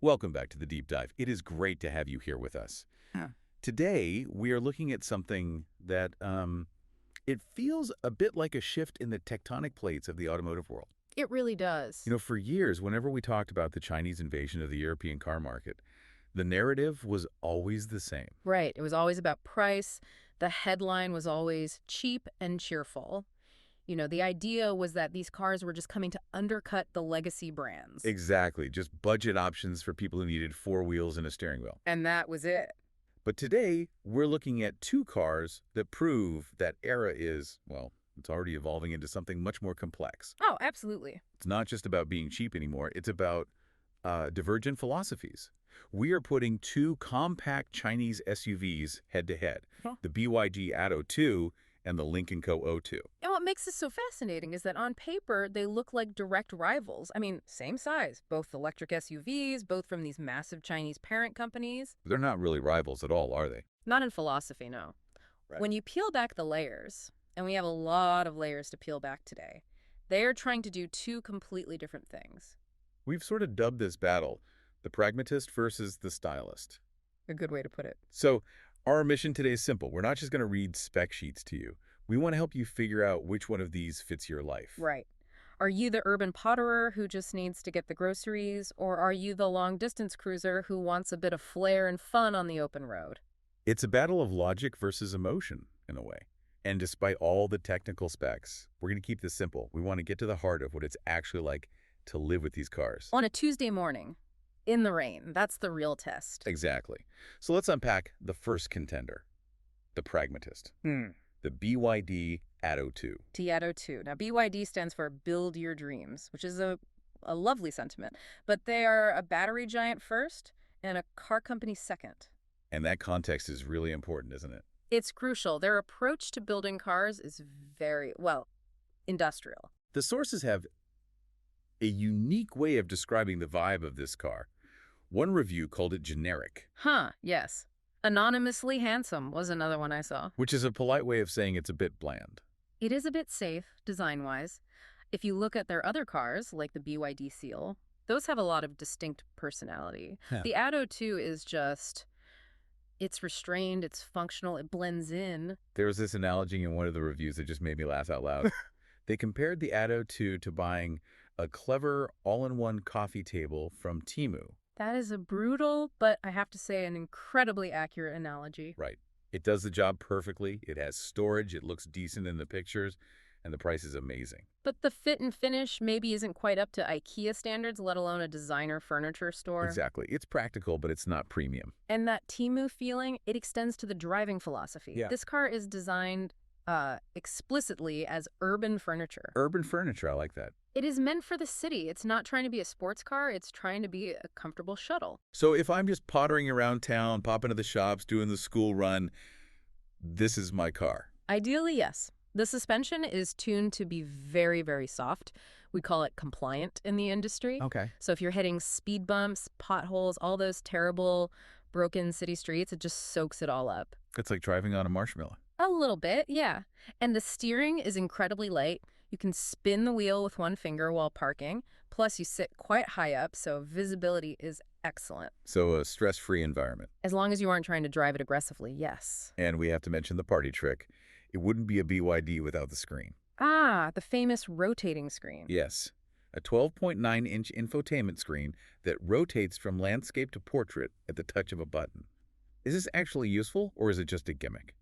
Welcome back to the Deep Dive. It is great to have you here with us. Yeah. Today, we are looking at something that it feels a bit like a shift in the tectonic plates of the automotive world. It really does. For years, whenever we talked about the Chinese invasion of the European car market, the narrative was always the same. Right. It was always about price. The headline was always cheap and cheerful. The idea was that these cars were just coming to undercut the legacy brands. Exactly, just budget options for people who needed four wheels and a steering wheel. And that was it. But today, we're looking at two cars that prove that era is, well, it's already evolving into something much more complex. Oh, absolutely. It's not just about being cheap anymore. It's about divergent philosophies. We are putting two compact Chinese SUVs head-to-head, Huh. the BYD Atto 2 and the Lynk Co O2. And what makes this so fascinating is that on paper, they look like direct rivals. I mean, same size, both electric SUVs, both from these massive Chinese parent companies. They're not really rivals at all, are they? Not in philosophy, no. Right. When you peel back the layers, and we have a lot of layers to peel back today, they are trying to do two completely different things. We've sort of dubbed this battle the pragmatist versus the stylist. A good way to put it. So our mission today is simple. We're not just going to read spec sheets to you. We want to help you figure out which one of these fits your life. Right. Are you the urban potterer who just needs to get the groceries, or are you the long-distance cruiser who wants a bit of flair and fun on the open road? It's a battle of logic versus emotion, in a way. And despite all the technical specs, we're going to keep this simple. We want to get to the heart of what it's actually like to live with these cars. On a Tuesday morning, in the rain, that's the real test. Exactly. So let's unpack the first contender, the pragmatist, the BYD Atto 2. Atto 2. Now, BYD stands for Build Your Dreams, which is a lovely sentiment. But they are a battery giant first and a car company second. And that context is really important, isn't it? It's crucial. Their approach to building cars is very, well, industrial. The sources have a unique way of describing the vibe of this car. One review called it generic. Yes. Anonymously handsome was another one I saw. Which is a polite way of saying it's a bit bland. It is a bit safe, design-wise. If you look at their other cars, like the BYD Seal, those have a lot of distinct personality. Yeah. The Atto 2 is just, it's restrained, it's functional, it blends in. There was this analogy in one of the reviews that just made me laugh out loud. They compared the Atto 2 to buying a clever all-in-one coffee table from Temu. That is a brutal, but I have to say an incredibly accurate analogy. Right. It does the job perfectly. It has storage. It looks decent in the pictures. And the price is amazing. But the fit and finish maybe isn't quite up to IKEA standards, let alone a designer furniture store. Exactly. It's practical, but it's not premium. And that Temu feeling, it extends to the driving philosophy. Yeah. This car is designed explicitly as urban furniture. Urban furniture, I like that. It is meant for the city. It's not trying to be a sports car. It's trying to be a comfortable shuttle. So if I'm just pottering around town, popping to the shops, doing the school run, this is my car. Ideally, yes. The suspension is tuned to be very, very soft. We call it compliant in the industry. Okay. So if you're hitting speed bumps, potholes, all those terrible broken city streets, it just soaks it all up. It's like driving on a marshmallow. A little bit, yeah. And the steering is incredibly light. You can spin the wheel with one finger while parking. Plus, you sit quite high up, so visibility is excellent. So a stress-free environment. As long as you aren't trying to drive it aggressively, yes. And we have to mention the party trick. It wouldn't be a BYD without the screen. Ah, the famous rotating screen. Yes. A 12.9-inch infotainment screen that rotates from landscape to portrait at the touch of a button. Is this actually useful, or is it just a gimmick?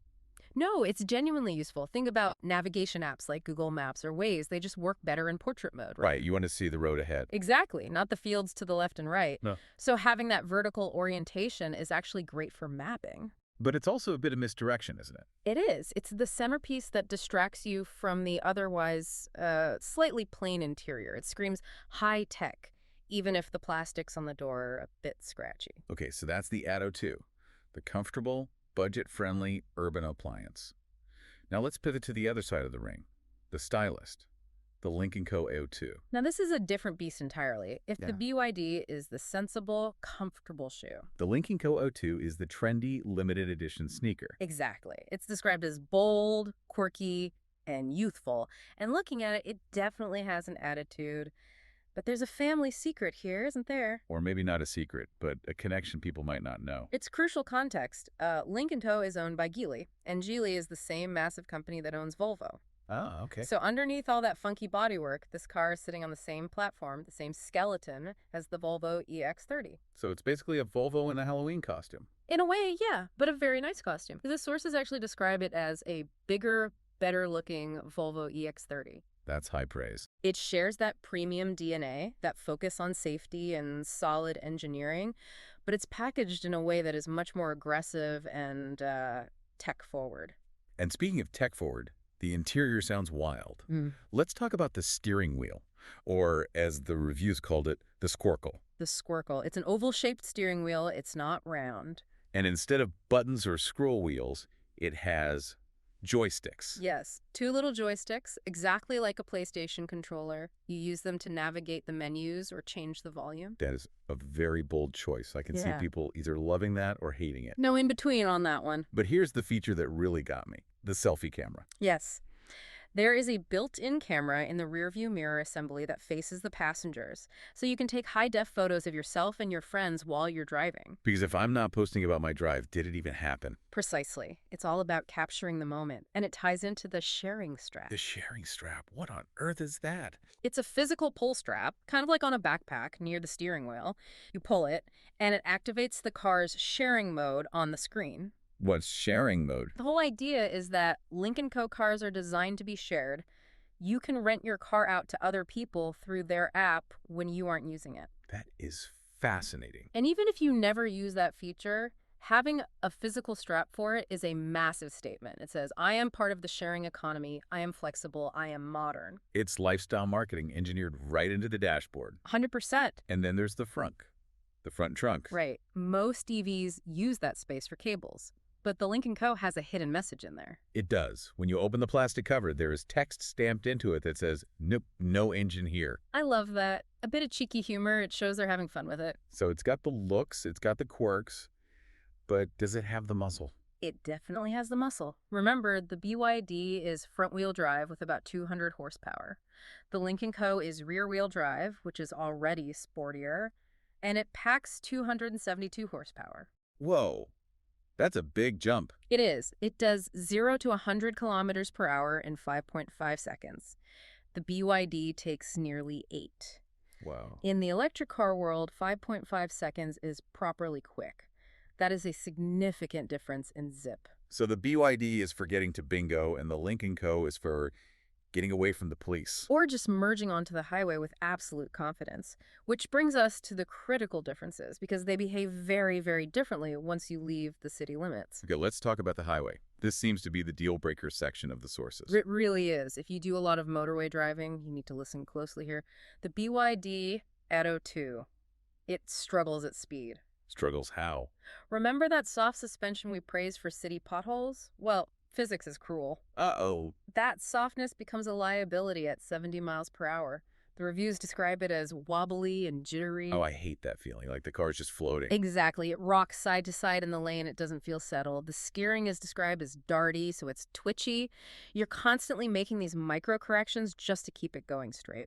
No, it's genuinely useful. Think about navigation apps like Google Maps or Waze. They just work better in portrait mode, right? Right, you want to see the road ahead. Exactly, not the fields to the left and right. No. So having that vertical orientation is actually great for mapping. But it's also a bit of misdirection, isn't it? It is. It's the centerpiece that distracts you from the otherwise slightly plain interior. It screams high tech, even if the plastics on the door are a bit scratchy. Okay, so that's the Atto 2, the comfortable, budget-friendly urban appliance. Now let's pivot to the other side of the ring, the stylist, the Lynk Co O2. Now, this is a different beast entirely. If the Yeah. BYD is the sensible, comfortable shoe. The Lynk Co O2 is the trendy, limited edition sneaker. Exactly. It's described as bold, quirky, and youthful. And looking at it, it definitely has an attitude. But there's a family secret here, isn't there? Or maybe not a secret, but a connection people might not know. It's crucial context. Lynk Co is owned by Geely, and Geely is the same massive company that owns Volvo. Oh, okay. So underneath all that funky bodywork, this car is sitting on the same platform, the same skeleton as the Volvo EX30. So it's basically a Volvo in a Halloween costume. In a way, yeah, but a very nice costume. The sources actually describe it as a bigger, better-looking Volvo EX30. That's high praise. It shares that premium DNA, that focus on safety and solid engineering, but it's packaged in a way that is much more aggressive and tech-forward. And speaking of tech-forward, the interior sounds wild. Let's talk about the steering wheel, or as the reviews called it, the squircle. The Squircle. It's an oval-shaped steering wheel. It's not round. And instead of buttons or scroll wheels, it has joysticks. Yes, 2 little joysticks, exactly like a PlayStation controller. You use them to navigate the menus or change the volume. That is a very bold choice. I can see Yeah. people either loving that or hating it. No in-between on that one. But here's the feature that really got me, the selfie camera. Yes. There is a built-in camera in the rearview mirror assembly that faces the passengers, so you can take high-def photos of yourself and your friends while you're driving. Because if I'm not posting about my drive, did it even happen? Precisely. It's all about capturing the moment, and it ties into the sharing strap. The sharing strap, what on earth is that? It's a physical pull strap, kind of like on a backpack near the steering wheel. You pull it, and it activates the car's sharing mode on the screen. What's sharing mode? The whole idea is that Lynk & Co cars are designed to be shared. You can rent your car out to other people through their app when you aren't using it. That is fascinating. And even if you never use that feature, having a physical strap for it is a massive statement. It says, I am part of the sharing economy, I am flexible, I am modern. It's lifestyle marketing engineered right into the dashboard. 100%. And then there's the front trunk. Right. Most EVs use that space for cables. But the Lynk & Co has a hidden message in there. It does. When you open the plastic cover, there is text stamped into it that says, nope, no engine here. I love that. A bit of cheeky humor. It shows they're having fun with it. So it's got the looks, it's got the quirks, but does it have the muscle? It definitely has the muscle. Remember, the BYD is front-wheel drive with about 200 horsepower. The Lynk & Co is rear-wheel drive, which is already sportier, and it packs 272 horsepower. Whoa, that's a big jump. It is. It does 0 to 100 kilometers per hour in 5.5 seconds. The BYD takes nearly 8. Wow. In the electric car world, 5.5 seconds is properly quick. That is a significant difference in zip. So the BYD is for getting to bingo, and the Lynk & Co is for getting away from the police. Or just merging onto the highway with absolute confidence. Which brings us to the critical differences, because they behave very, very differently once you leave the city limits. Okay, let's talk about the highway. This seems to be the deal breaker section of the sources. It really is. If you do a lot of motorway driving, you need to listen closely here. The BYD Atto 2, it struggles at speed. Struggles how? Remember that soft suspension we praised for city potholes? Well, physics is cruel. Uh-oh. That softness becomes a liability at 70 miles per hour. The reviews describe it as wobbly and jittery. Oh, I hate that feeling, like the car's just floating. Exactly. It rocks side to side in the lane. It doesn't feel settled. The steering is described as darty, so it's twitchy. You're constantly making these micro corrections just to keep it going straight.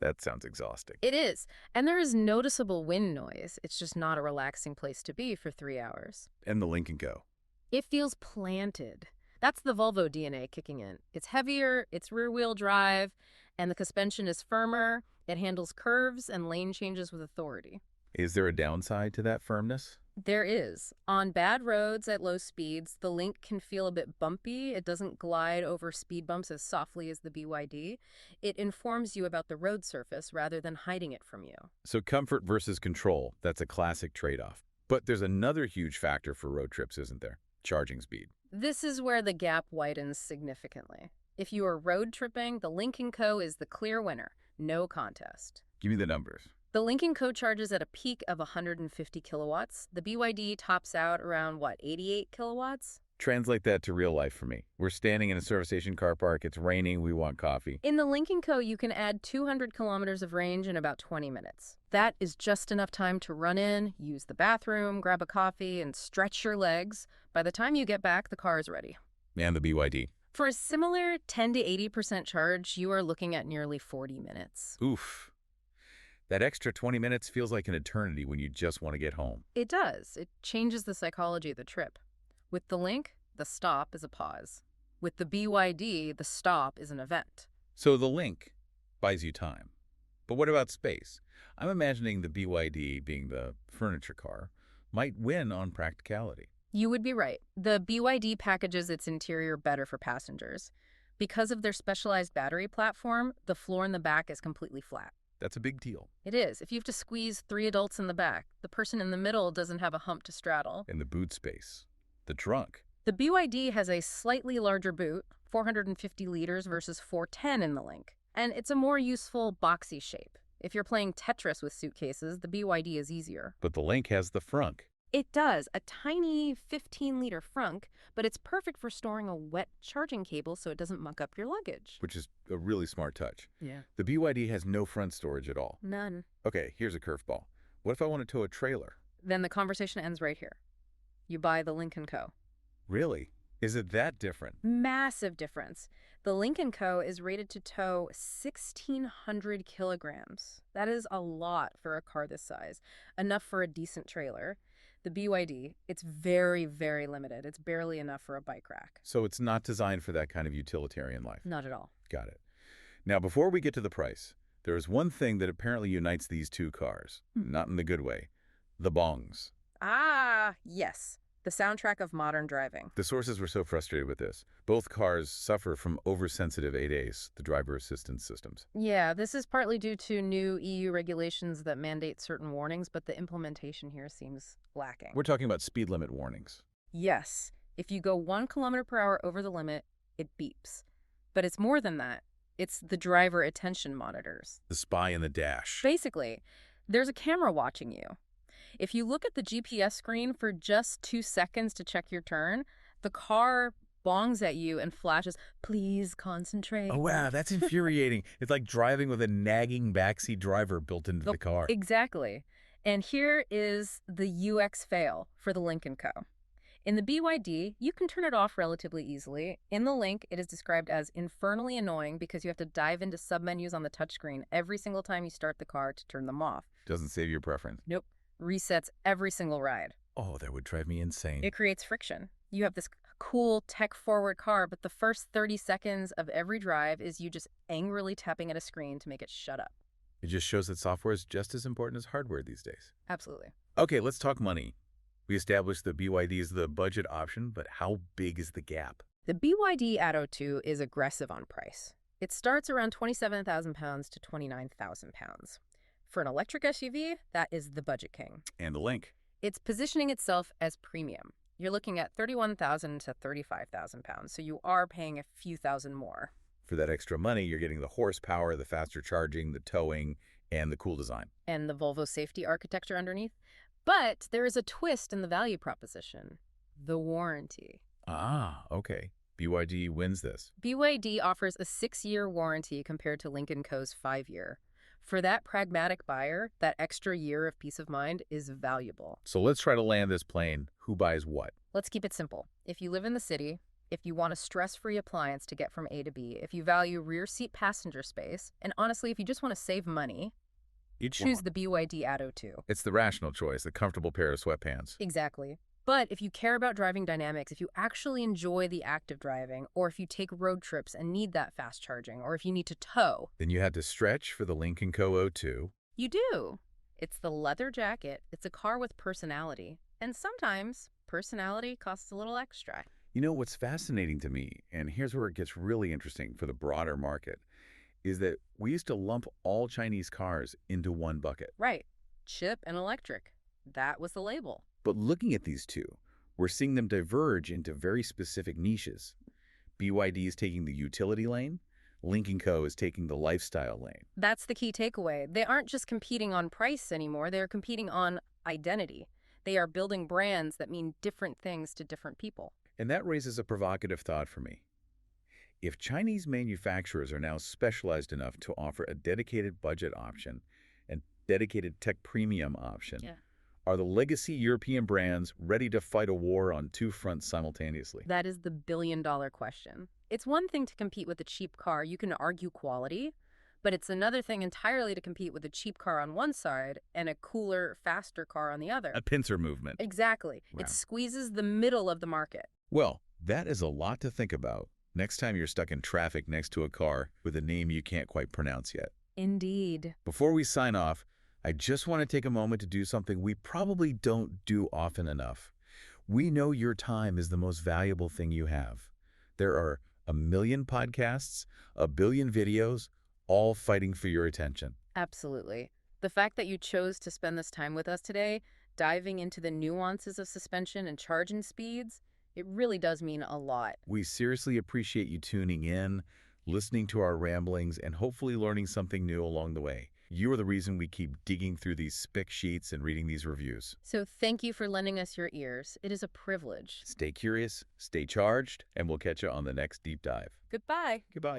That sounds exhausting. It is. And there is noticeable wind noise. It's just not a relaxing place to be for 3 hours. And the Lynk & Co. It feels planted. That's the Volvo DNA kicking in. It's heavier, it's rear-wheel drive, and the suspension is firmer. It handles curves and lane changes with authority. Is there a downside to that firmness? There is. On bad roads at low speeds, the Lynk can feel a bit bumpy. It doesn't glide over speed bumps as softly as the BYD. It informs you about the road surface rather than hiding it from you. So comfort versus control, that's a classic trade-off. But there's another huge factor for road trips, isn't there? Charging speed. This is where the gap widens significantly. If you are road tripping, the Lynk & Co is the clear winner. No contest. Give me the numbers. The Lynk & Co charges at a peak of 150 kilowatts. The BYD tops out around, 88 kilowatts? Translate that to real life for me. We're standing in a service station car park. It's raining. We want coffee. In the Lynk & Co, you can add 200 kilometers of range in about 20 minutes. That is just enough time to run in, use the bathroom, grab a coffee, and stretch your legs. By the time you get back, the car is ready. And the BYD. For a similar 10 to 80% charge, you are looking at nearly 40 minutes. Oof. That extra 20 minutes feels like an eternity when you just want to get home. It does. It changes the psychology of the trip. With the Lynk, the stop is a pause. With the BYD, the stop is an event. So the Lynk buys you time. But what about space? I'm imagining the BYD, being the furniture car, might win on practicality. You would be right. The BYD packages its interior better for passengers. Because of their specialized battery platform, the floor in the back is completely flat. That's a big deal. It is. If you have to squeeze 3 adults in the back, the person in the middle doesn't have a hump to straddle. And the boot space. The trunk. The BYD has a slightly larger boot, 450 liters versus 410 in the Lynk. And it's a more useful boxy shape. If you're playing Tetris with suitcases, the BYD is easier. But the Lynk has the frunk. It does, a tiny 15-liter frunk, but it's perfect for storing a wet charging cable so it doesn't muck up your luggage. Which is a really smart touch. Yeah. The BYD has no front storage at all. None. Okay, here's a curveball. What if I want to tow a trailer? Then the conversation ends right here. You buy the Lynk Co. Really? Is it that different? Massive difference. The Lynk Co. is rated to tow 1,600 kilograms. That is a lot for a car this size, enough for a decent trailer. The BYD, it's very, very limited. It's barely enough for a bike rack. So it's not designed for that kind of utilitarian life. Not at all. Got it. Now, before we get to the price, there is one thing that apparently unites these two cars. Not in the good way. The bongs. Ah, yes. The soundtrack of modern driving. The sources were so frustrated with this. Both cars suffer from oversensitive ADAS, the driver assistance systems. Yeah, this is partly due to new EU regulations that mandate certain warnings, but the implementation here seems lacking. We're talking about speed limit warnings. Yes. If you go 1 kilometer per hour over the limit, it beeps. But it's more than that. It's the driver attention monitors. The spy in the dash. Basically, there's a camera watching you. If you look at the GPS screen for just 2 seconds to check your turn, the car bongs at you and flashes, "Please concentrate." Oh, wow, that's infuriating. It's like driving with a nagging backseat driver built into the car. Exactly. And here is the UX fail for the Lynk Co. In the BYD, you can turn it off relatively easily. In the Lynk, it is described as infernally annoying because you have to dive into submenus on the touchscreen every single time you start the car to turn them off. Doesn't save your preference. Nope. Resets every single ride. Oh, that would drive me insane. It creates friction. You have this cool tech-forward car, but the first 30 seconds of every drive is you just angrily tapping at a screen to make it shut up. It just shows that software is just as important as hardware these days. Absolutely. Okay, let's talk money. We established the BYD is the budget option, but how big is the gap? The BYD Atto 2 is aggressive on price. It starts around £27,000 to £29,000. For an electric SUV, that is the budget king. And the Lynk. It's positioning itself as premium. You're looking at £31,000 to £35,000, so you are paying a few thousand more. For that extra money, you're getting the horsepower, the faster charging, the towing, and the cool design. And the Volvo safety architecture underneath. But there is a twist in the value proposition. The warranty. Ah, okay. BYD wins this. BYD offers a 6-year warranty compared to Lynk Co.'s 5-year. For that pragmatic buyer, that extra year of peace of mind is valuable. So let's try to land this plane. Who buys what? Let's keep it simple. If you live in the city, if you want a stress-free appliance to get from A to B, if you value rear seat passenger space, and honestly, if you just want to save money, choose the BYD Atto 2. It's the rational choice, the comfortable pair of sweatpants. Exactly. But if you care about driving dynamics, if you actually enjoy the act of driving, or if you take road trips and need that fast charging, or if you need to tow, Then you had to stretch for the Lynk Co. 02. you do. It's the leather jacket. It's a car with personality. And sometimes personality costs a little extra. You know, what's fascinating to me, and here's where it gets really interesting for the broader market, is that we used to lump all Chinese cars into one bucket. Right. Chip and electric. That was the label. But looking at these two, we're seeing them diverge into very specific niches. BYD is taking the utility lane. Lynk Co. is taking the lifestyle lane. That's the key takeaway. They aren't just competing on price anymore. They're competing on identity. They are building brands that mean different things to different people. And that raises a provocative thought for me. If Chinese manufacturers are now specialized enough to offer a dedicated budget option and dedicated tech premium option, are the legacy European brands ready to fight a war on two fronts simultaneously? That is the billion-dollar question. It's one thing to compete with a cheap car. You can argue quality. But it's another thing entirely to compete with a cheap car on one side and a cooler, faster car on the other. A pincer movement. Exactly. Wow. It squeezes the middle of the market. Well, that is a lot to think about next time you're stuck in traffic next to a car with a name you can't quite pronounce yet. Indeed. Before we sign off, I just want to take a moment to do something we probably don't do often enough. We know your time is the most valuable thing you have. There are a million podcasts, a billion videos, all fighting for your attention. Absolutely. The fact that you chose to spend this time with us today, diving into the nuances of suspension and charging speeds, it really does mean a lot. We seriously appreciate you tuning in, listening to our ramblings, and hopefully learning something new along the way. You are the reason we keep digging through these spec sheets and reading these reviews. So thank you for lending us your ears. It is a privilege. Stay curious, stay charged, and we'll catch you on the next deep dive. Goodbye. Goodbye.